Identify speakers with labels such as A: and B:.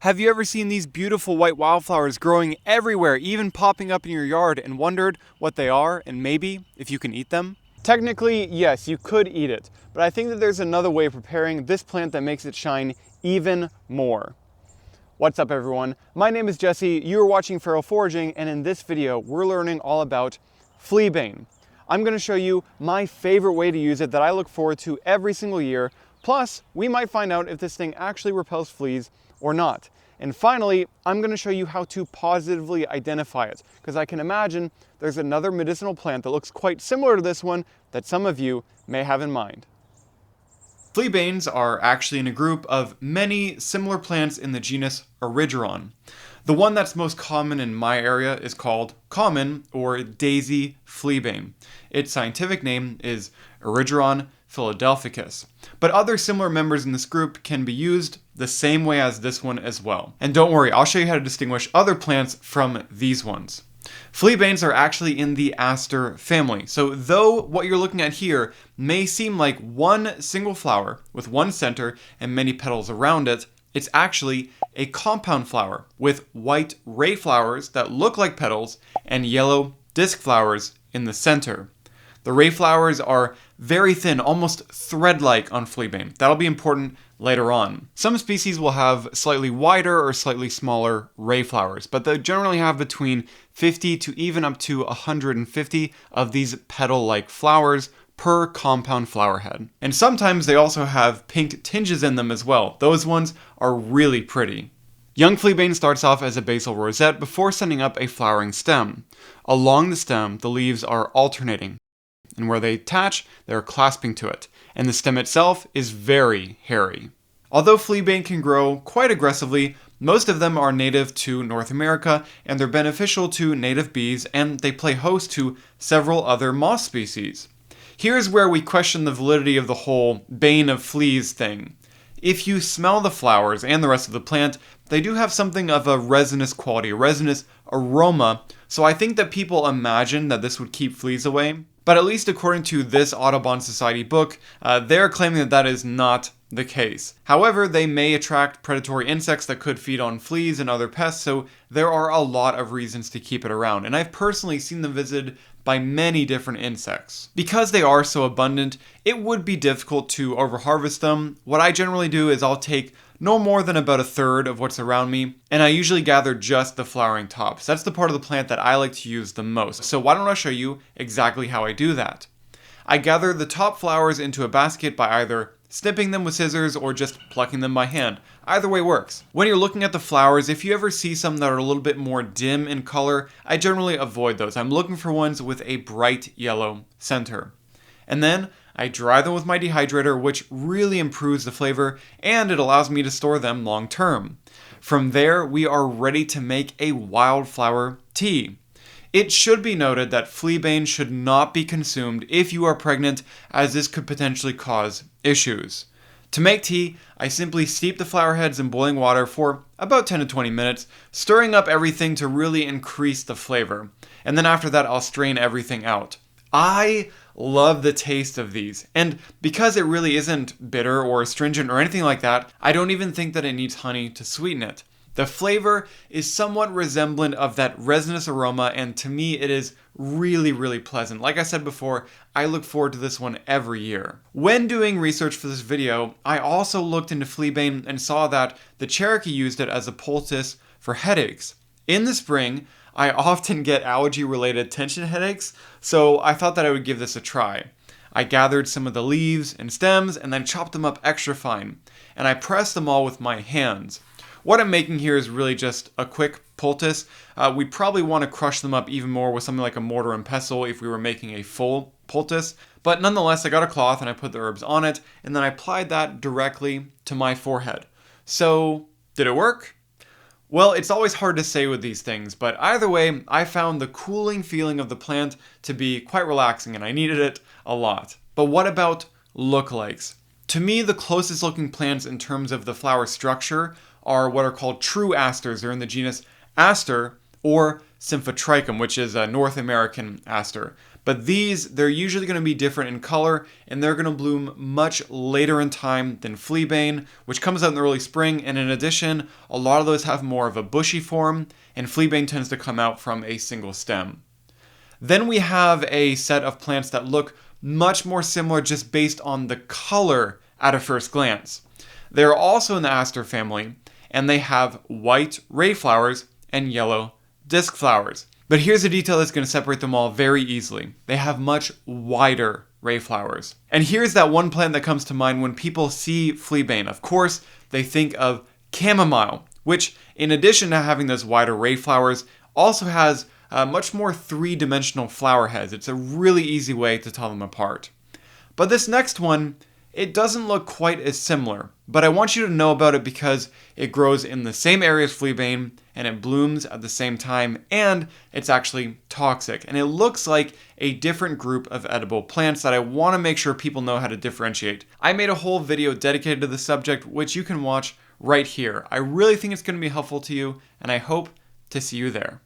A: Have you ever seen these beautiful white wildflowers growing everywhere, even popping up in your yard, and wondered what they are and maybe if you can eat them? Technically, yes, you could eat it, but I think that there's another way of preparing this plant that makes it shine even more. What's up, everyone? My name is Jesse, you are watching Feral Foraging, and in this video, we're learning all about Fleabane. I'm gonna show you my favorite way to use it that I look forward to every single year. Plus, we might find out if this thing actually repels fleas or not. And finally, I'm gonna show you how to positively identify it, because I can imagine there's another medicinal plant that looks quite similar to this one that some of you may have in mind. Fleabanes are actually in a group of many similar plants in the genus Origeron. The one that's most common in my area is called common or daisy fleabane. Its scientific name is Origeron philadelphicus. But other similar members in this group can be used the same way as this one as well. And don't worry, I'll show you how to distinguish other plants from these ones. Fleabanes are actually in the aster family. So though what you're looking at here may seem like one single flower with one center and many petals around it, it's actually a compound flower with white ray flowers that look like petals and yellow disc flowers in the center. The ray flowers are very thin, almost thread-like on Fleabane. That'll be important later on. Some species will have slightly wider or slightly smaller ray flowers, but they generally have between 50 to even up to 150 of these petal-like flowers per compound flower head. And sometimes they also have pink tinges in them as well. Those ones are really pretty. Young Fleabane starts off as a basal rosette before sending up a flowering stem. Along the stem, the leaves are alternating, and where they attach, they're clasping to it, and the stem itself is very hairy. Although Fleabane can grow quite aggressively, most of them are native to North America, and they're beneficial to native bees, and they play host to several other moth species. Here's where we question the validity of the whole bane of fleas thing. If you smell the flowers and the rest of the plant, they do have something of a resinous quality, a resinous aroma, so I think that people imagine that this would keep fleas away. But at least according to this Audubon Society book, they're claiming that that is not the case. However, they may attract predatory insects that could feed on fleas and other pests, so there are a lot of reasons to keep it around. And I've personally seen them visited by many different insects. Because they are so abundant, it would be difficult to overharvest them. What I generally do is I'll take no more than about a third of what's around me, and I usually gather just the flowering tops. That's the part of the plant that I like to use the most. So why don't I show you exactly how I do that? I gather the top flowers into a basket by either snipping them with scissors or just plucking them by hand. Either way works. When you're looking at the flowers, if you ever see some that are a little bit more dim in color, I generally avoid those. I'm looking for ones with a bright yellow center. And then I dry them with my dehydrator, which really improves the flavor, and it allows me to store them long term. From there, we are ready to make a wildflower tea. It should be noted that Fleabane should not be consumed if you are pregnant, as this could potentially cause issues. To make tea, I simply steep the flower heads in boiling water for about 10 to 20 minutes, stirring up everything to really increase the flavor. And then after that, I'll strain everything out. I love the taste of these, and because it really isn't bitter or astringent or anything like that, I don't even think that it needs honey to sweeten it. The flavor is somewhat resemblant of that resinous aroma, and to me it is really, really pleasant. Like I said before, I look forward to this one every year. When doing research for this video, I also looked into Fleabane and saw that the Cherokee used it as a poultice for headaches. In the spring, I often get allergy-related tension headaches, so I thought that I would give this a try. I gathered some of the leaves and stems and then chopped them up extra fine, and I pressed them all with my hands. What I'm making here is really just a quick poultice. We probably want to crush them up even more with something like a mortar and pestle if we were making a full poultice, but nonetheless I got a cloth and I put the herbs on it, and then I applied that directly to my forehead. So, did it work? Well, it's always hard to say with these things, but either way, I found the cooling feeling of the plant to be quite relaxing, and I needed it a lot. But what about lookalikes? To me, the closest looking plants in terms of the flower structure are what are called true asters. They're in the genus Aster or Symphotrichum, which is a North American aster. But these, they're usually going to be different in color, and they're going to bloom much later in time than Fleabane, which comes out in the early spring, and in addition, a lot of those have more of a bushy form, and Fleabane tends to come out from a single stem. Then we have a set of plants that look much more similar just based on the color at a first glance. They're also in the aster family, and they have white ray flowers and yellow disc flowers. But here's a detail that's going to separate them all very easily. They have much wider ray flowers. And here's that one plant that comes to mind when people see Fleabane. Of course, they think of chamomile, which in addition to having those wider ray flowers, also has much more three-dimensional flower heads. It's a really easy way to tell them apart. But this next one, it doesn't look quite as similar, but I want you to know about it because it grows in the same area as Fleabane, and it blooms at the same time, and it's actually toxic. And it looks like a different group of edible plants that I want to make sure people know how to differentiate. I made a whole video dedicated to the subject, which you can watch right here. I really think it's going to be helpful to you, and I hope to see you there.